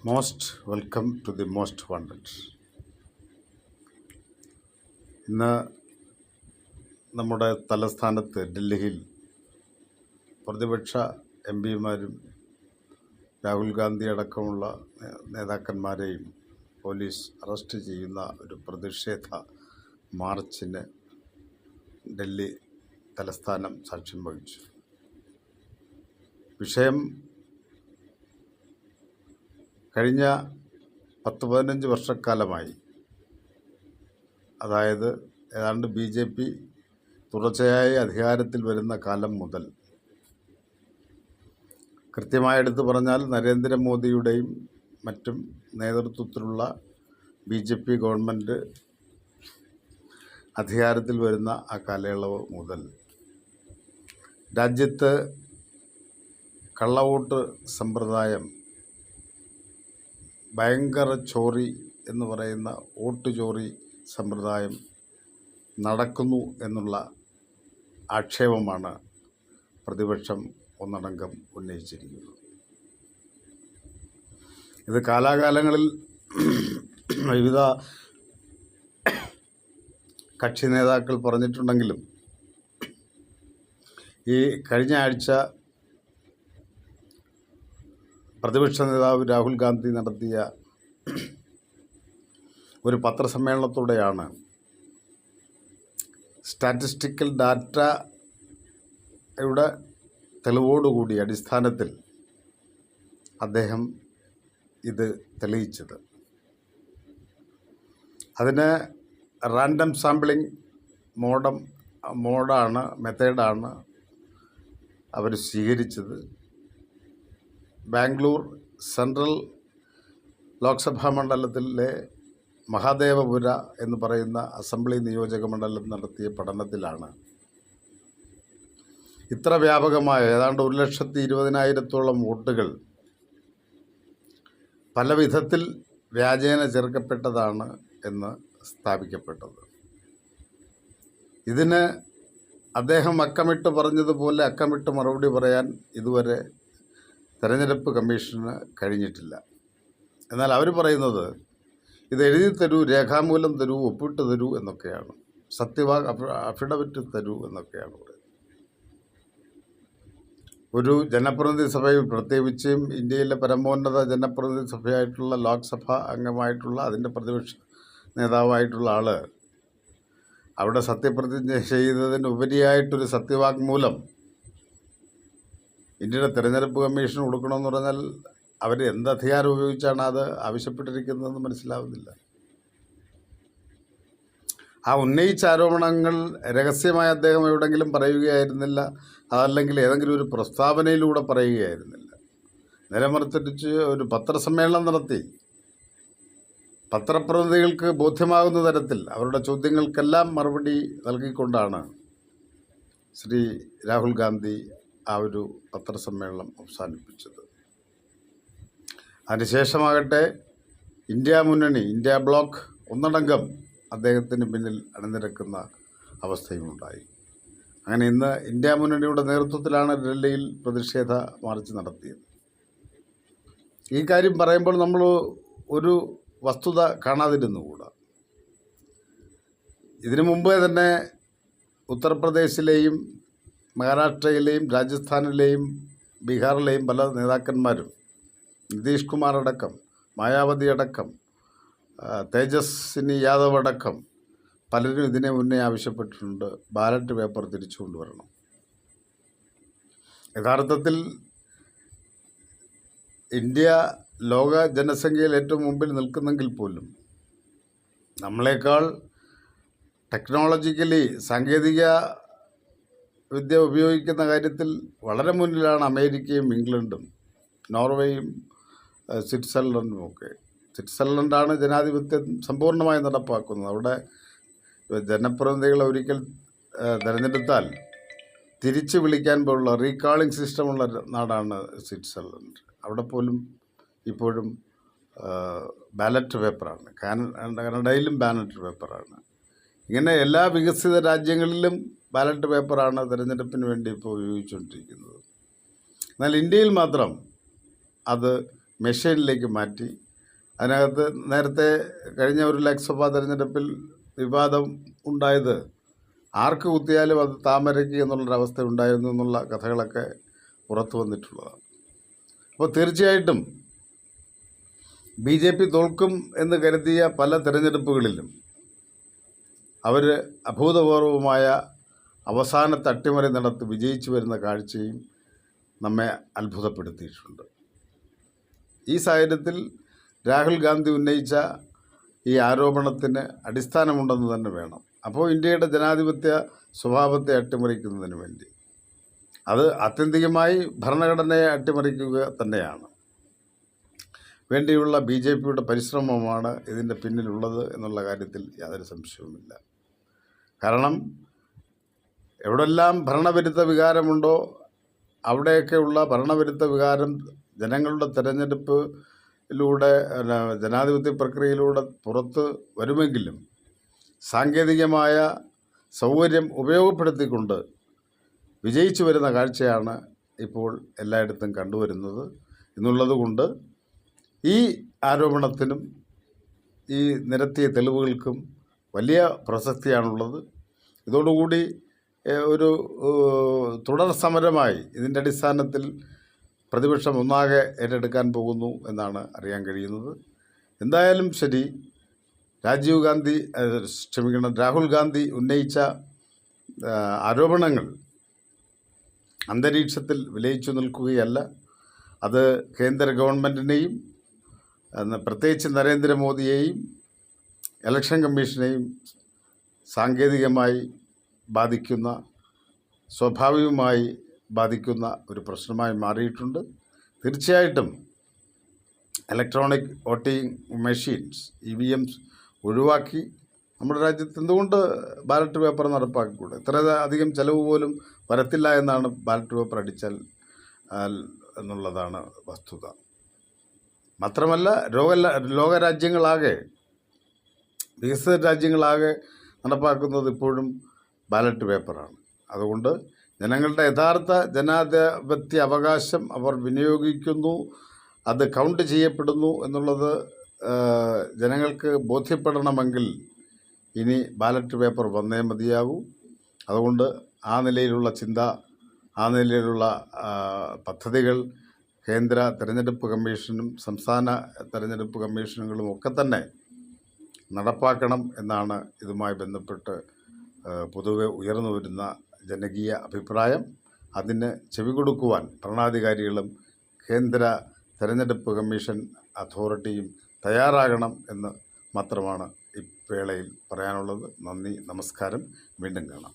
Most welcome to the most wanted. ഇന്ന് നമ്മുടെ തലസ്ഥാനത്ത് ഡൽഹിയിൽ പ്രതിപക്ഷ എം പിമാരും രാഹുൽ ഗാന്ധി അടക്കമുള്ള നേതാക്കന്മാരെയും പോലീസ് അറസ്റ്റ് ചെയ്യുന്ന ഒരു പ്രതിഷേധ മാർച്ചിന് ഡൽഹി തലസ്ഥാനം സാക്ഷ്യം വഹിച്ചു. വിഷയം കഴിഞ്ഞ 10-15 വർഷക്കാലമായി, അതായത് ഏതാണ്ട് BJP തുടർച്ചയായി അധികാരത്തിൽ വരുന്ന കാലം മുതൽ, കൃത്യമായി എടുത്തു പറഞ്ഞാൽ നരേന്ദ്രമോദിയുടെയും മറ്റും നേതൃത്വത്തിലുള്ള BJP ഗവൺമെൻറ് അധികാരത്തിൽ വരുന്ന ആ കാലയളവ് മുതൽ രാജ്യത്ത് കള്ളവോട്ട് സമ്പ്രദായം, ഭയങ്കര ചോറി എന്ന് പറയുന്ന വോട്ട് ചോറി സമ്പ്രദായം നടക്കുന്നു എന്നുള്ള ആക്ഷേപമാണ് പ്രതിപക്ഷം ഒന്നടങ്കം ഉന്നയിച്ചിരിക്കുന്നത്. ഇത് കാലാകാലങ്ങളിൽ വിവിധ കക്ഷി നേതാക്കൾ പറഞ്ഞിട്ടുണ്ടെങ്കിലും ഈ കഴിഞ്ഞ ആഴ്ച പ്രതിപക്ഷ നേതാവ് രാഹുൽ ഗാന്ധി നടത്തിയ ഒരു പത്രസമ്മേളനത്തോടെയാണ് സ്റ്റാറ്റിസ്റ്റിക്കൽ ഡാറ്റയുടെ തെളിവോടുകൂടി അടിസ്ഥാനത്തിൽ അദ്ദേഹം ഇത് തെളിയിച്ചത്. അതിന് റാൻഡം സാമ്പിളിംഗ് മെത്തേഡാണ് അവർ സ്വീകരിച്ചത്. ബാംഗ്ലൂർ സെൻട്രൽ ലോക്സഭാ മണ്ഡലത്തിലെ മഹാദേവപുര എന്ന് പറയുന്ന അസംബ്ലി നിയോജക മണ്ഡലം നടത്തിയ പഠനത്തിലാണ് ഇത്ര വ്യാപകമായ ഏതാണ്ട് 1,20,000-ഓളം വോട്ടുകൾ പല വിധത്തിൽ വ്യാജേന ചേർക്കപ്പെട്ടതാണ് എന്ന് സ്ഥാപിക്കപ്പെട്ടത്. ഇതിന് അദ്ദേഹം അക്കമിട്ട് പറഞ്ഞതുപോലെ അക്കമിട്ട് മറുപടി പറയാൻ ഇതുവരെ തെരഞ്ഞെടുപ്പ് കമ്മീഷന് കഴിഞ്ഞിട്ടില്ല. എന്നാൽ അവർ പറയുന്നത് ഇത് എഴുതി തരൂ, രേഖാമൂലം തരൂ, ഒപ്പിട്ട് തരൂ എന്നൊക്കെയാണ്, അഫിഡവിറ്റ് തരൂ എന്നൊക്കെയാണ് പറയുന്നത്. ഒരു ജനപ്രതിനിധി സഭയിൽ, പ്രത്യേകിച്ചും ഇന്ത്യയിലെ പരമോന്നത ജനപ്രതിനിധി സഭയായിട്ടുള്ള ലോക്സഭ അംഗമായിട്ടുള്ള അതിൻ്റെ പ്രതിപക്ഷ നേതാവായിട്ടുള്ള ആൾ അവിടെ സത്യപ്രതിജ്ഞ ചെയ്തതിനുപരിയായിട്ടൊരു സത്യവാങ്മൂലം ഇന്ത്യയുടെ തെരഞ്ഞെടുപ്പ് കമ്മീഷന് കൊടുക്കണമെന്ന് പറഞ്ഞാൽ അവർ എന്ത് അധികാരം ഉപയോഗിച്ചാണ് അത് ആവശ്യപ്പെട്ടിരിക്കുന്നതെന്ന് മനസ്സിലാവുന്നില്ല. ആ ഉന്നയിച്ച ആരോപണങ്ങൾ രഹസ്യമായി അദ്ദേഹം എവിടെയെങ്കിലും പറയുകയായിരുന്നില്ല, അതല്ലെങ്കിൽ ഏതെങ്കിലും ഒരു പ്രസ്താവനയിലൂടെ പറയുകയായിരുന്നില്ല. നിലമറിച്ച് ഒരു പത്രസമ്മേളനം നടത്തി പത്രപ്രതിനിധികൾക്ക് ബോധ്യമാകുന്ന തരത്തിൽ അവരുടെ ചോദ്യങ്ങൾക്കെല്ലാം മറുപടി നൽകിക്കൊണ്ടാണ് ശ്രീ രാഹുൽ ഗാന്ധി ആ ഒരു പത്രസമ്മേളനം അവസാനിപ്പിച്ചത്. അതിനുശേഷമാകട്ടെ ഇന്ത്യ ബ്ലോക്ക് ഒന്നടങ്കം അദ്ദേഹത്തിന് പിന്നിൽ അണിനിരക്കുന്ന അവസ്ഥയുമുണ്ടായി. അങ്ങനെ ഇന്ന് ഇന്ത്യ മുന്നണിയുടെ നേതൃത്വത്തിലാണ് ഡൽഹിയിൽ പ്രതിഷേധ മാർച്ച് നടത്തിയത്. ഈ കാര്യം പറയുമ്പോൾ നമ്മൾ ഒരു വസ്തുത കാണാതിരുന്നുകൂടാ. ഇതിനു മുമ്പേ തന്നെ ഉത്തർപ്രദേശിലെയും മഹാരാഷ്ട്രയിലെയും രാജസ്ഥാനിലെയും ബീഹാറിലെയും പല നേതാക്കന്മാരും, നിതീഷ് കുമാർ അടക്കം, മായാവതി അടക്കം, തേജസ്വിനി യാദവ് അടക്കം പലരും ഇതിനെ മുന്നേ ആവശ്യപ്പെട്ടിട്ടുണ്ട്, ബാലറ്റ് പേപ്പർ തിരിച്ചു കൊണ്ടുവരണം. യഥാർത്ഥത്തിൽ ഇന്ത്യ ലോക ജനസംഖ്യയിൽ ഏറ്റവും മുമ്പിൽ നിൽക്കുന്നെങ്കിൽ പോലും നമ്മളെക്കാൾ ടെക്നോളജിക്കലി സാങ്കേതിക വിദ്യ ഉപയോഗിക്കുന്ന കാര്യത്തിൽ വളരെ മുന്നിലാണ് അമേരിക്കയും ഇംഗ്ലണ്ടും നോർവേയും സ്വിറ്റ്സർലൻഡും ഒക്കെ. സ്വിറ്റ്സർലൻഡാണ് ജനാധിപത്യം സമ്പൂർണ്ണമായി നടപ്പാക്കുന്നത്. അവിടെ ജനപ്രതിനിധികളെ ഒരിക്കൽ തിരഞ്ഞെടുത്താൽ തിരിച്ച് വിളിക്കാൻ പോലുള്ള റീകാളിംഗ് സിസ്റ്റമുള്ള നാടാണ് സ്വിറ്റ്സർലൻഡ്. അവിടെ പോലും ഇപ്പോഴും ബാലറ്റ് പേപ്പറാണ്. കാനഡയിലും ബാലറ്റ് പേപ്പറാണ്. ഇങ്ങനെ എല്ലാ വികസിത രാജ്യങ്ങളിലും ബാലറ്റ് പേപ്പറാണ് തിരഞ്ഞെടുപ്പിന് വേണ്ടി ഇപ്പോൾ ഉപയോഗിച്ചുകൊണ്ടിരിക്കുന്നത്. എന്നാൽ ഇന്ത്യയിൽ മാത്രം അത് മെഷീനിലേക്ക് മാറ്റി. അതിനകത്ത് നേരത്തെ കഴിഞ്ഞ ഒരു ലോക്സഭാ തെരഞ്ഞെടുപ്പിൽ വിവാദം ഉണ്ടായത് ആർക്ക് കുത്തിയാലും അത് താമരയ്ക്ക് എന്നുള്ളൊരവസ്ഥ ഉണ്ടായിരുന്നു എന്നുള്ള കഥകളൊക്കെ പുറത്തു വന്നിട്ടുള്ളതാണ്. അപ്പോൾ തീർച്ചയായിട്ടും BJP തോൽക്കും എന്ന് കരുതിയ പല തെരഞ്ഞെടുപ്പുകളിലും അവർ അഭൂതപൂർവമായ അവസാനത്തെ അട്ടിമറി നടത്തി വിജയിച്ചു വരുന്ന കാഴ്ചയും നമ്മെ അത്ഭുതപ്പെടുത്തിയിട്ടുണ്ട്. ഈ സാഹചര്യത്തിൽ രാഹുൽ ഗാന്ധി ഉന്നയിച്ച ഈ ആരോപണത്തിന് അടിസ്ഥാനമുണ്ടെന്ന് തന്നെ വേണം. അപ്പോൾ ഇന്ത്യയുടെ ജനാധിപത്യ സ്വഭാവത്തെ അട്ടിമറിക്കുന്നതിന് വേണ്ടി അത് ആത്യന്തികമായി ഭരണഘടനയെ അട്ടിമറിക്കുക തന്നെയാണ് വേണ്ടിയുള്ള BJPയുടെ പരിശ്രമമാണ് ഇതിൻ്റെ പിന്നിലുള്ളത് എന്നുള്ള കാര്യത്തിൽ യാതൊരു സംശയവുമില്ല. കാരണം എവിടെല്ലാം ഭരണവിരുദ്ധ വികാരമുണ്ടോ അവിടെയൊക്കെയുള്ള ഭരണവിരുദ്ധ വികാരം ജനങ്ങളുടെ തെരഞ്ഞെടുപ്പിലൂടെ ജനാധിപത്യ പ്രക്രിയയിലൂടെ പുറത്ത് വരുമെങ്കിലും സാങ്കേതികമായ സൗകര്യം ഉപയോഗപ്പെടുത്തിക്കൊണ്ട് വിജയിച്ചു വരുന്ന കാഴ്ചയാണ് ഇപ്പോൾ എല്ലായിടത്തും കണ്ടുവരുന്നത് എന്നുള്ളതുകൊണ്ട് ഈ ആരോപണത്തിനും ഈ നിരത്തിയ തെളിവുകൾക്കും വലിയ പ്രസക്തിയാണുള്ളത്. ഇതോടുകൂടി ഒരു തുടർ സമരമായി ഇതിൻ്റെ അടിസ്ഥാനത്തിൽ പ്രതിപക്ഷം ഒന്നാകെ ഏറ്റെടുക്കാൻ പോകുന്നു എന്നാണ് അറിയാൻ കഴിയുന്നത്. എന്തായാലും ശരി, രാഹുൽ ഗാന്ധി ഉന്നയിച്ച ആരോപണങ്ങൾ അന്തരീക്ഷത്തിൽ വിലയിച്ചു നിൽക്കുകയല്ല. അത് കേന്ദ്ര ഗവൺമെൻറ്റിനെയും പ്രത്യേകിച്ച് നരേന്ദ്രമോദിയെയും ഇലക്ഷൻ കമ്മീഷനെയും സാങ്കേതികമായി ബാധിക്കുന്ന, സ്വാഭാവികമായി ബാധിക്കുന്ന ഒരു പ്രശ്നമായി മാറിയിട്ടുണ്ട്. തീർച്ചയായിട്ടും ഇലക്ട്രോണിക് വോട്ടിംഗ് മെഷീൻസ് EVMs ഒഴിവാക്കി നമ്മുടെ രാജ്യത്ത് എന്തുകൊണ്ട് ബാലറ്റ് പേപ്പർ നടപ്പാക്കിക്കൂടെ? ഇത്ര അധികം ചിലവ് പോലും വരത്തില്ല എന്നാണ് ബാലറ്റ് പേപ്പർ അടിച്ചാൽ എന്നുള്ളതാണ് വസ്തുത. മാത്രമല്ല ലോകരാജ്യങ്ങളാകെ, വികസിത രാജ്യങ്ങളാകെ നടപ്പാക്കുന്നത് ഇപ്പോഴും ബാലറ്റ് പേപ്പറാണ്. അതുകൊണ്ട് ജനങ്ങളുടെ യഥാർത്ഥ ജനാധിപത്യ അവകാശം അവർ വിനിയോഗിക്കുന്നു, അത് കൗണ്ട് ചെയ്യപ്പെടുന്നു എന്നുള്ളത് ജനങ്ങൾക്ക് ബോധ്യപ്പെടണമെങ്കിൽ ഇനി ബാലറ്റ് പേപ്പർ വന്നേ മതിയാകൂ. അതുകൊണ്ട് ആ നിലയിലുള്ള ചിന്ത, ആ നിലയിലുള്ള പദ്ധതികൾ കേന്ദ്ര തെരഞ്ഞെടുപ്പ് കമ്മീഷനും സംസ്ഥാന തെരഞ്ഞെടുപ്പ് കമ്മീഷനുകളും ഒക്കെ തന്നെ നടപ്പാക്കണം എന്നാണ് ഇതുമായി ബന്ധപ്പെട്ട് പൊതുവെ ഉയർന്നു വരുന്ന ജനകീയ അഭിപ്രായം. അതിന് ചെവി കൊടുക്കുവാൻ ഭരണാധികാരികളും കേന്ദ്ര തെരഞ്ഞെടുപ്പ് കമ്മീഷൻ അതോറിറ്റിയും തയ്യാറാകണം എന്ന് മാത്രമാണ് ഈ വേളയിൽ പറയാനുള്ളത്. നന്ദി, നമസ്കാരം. വീണ്ടും കാണാം.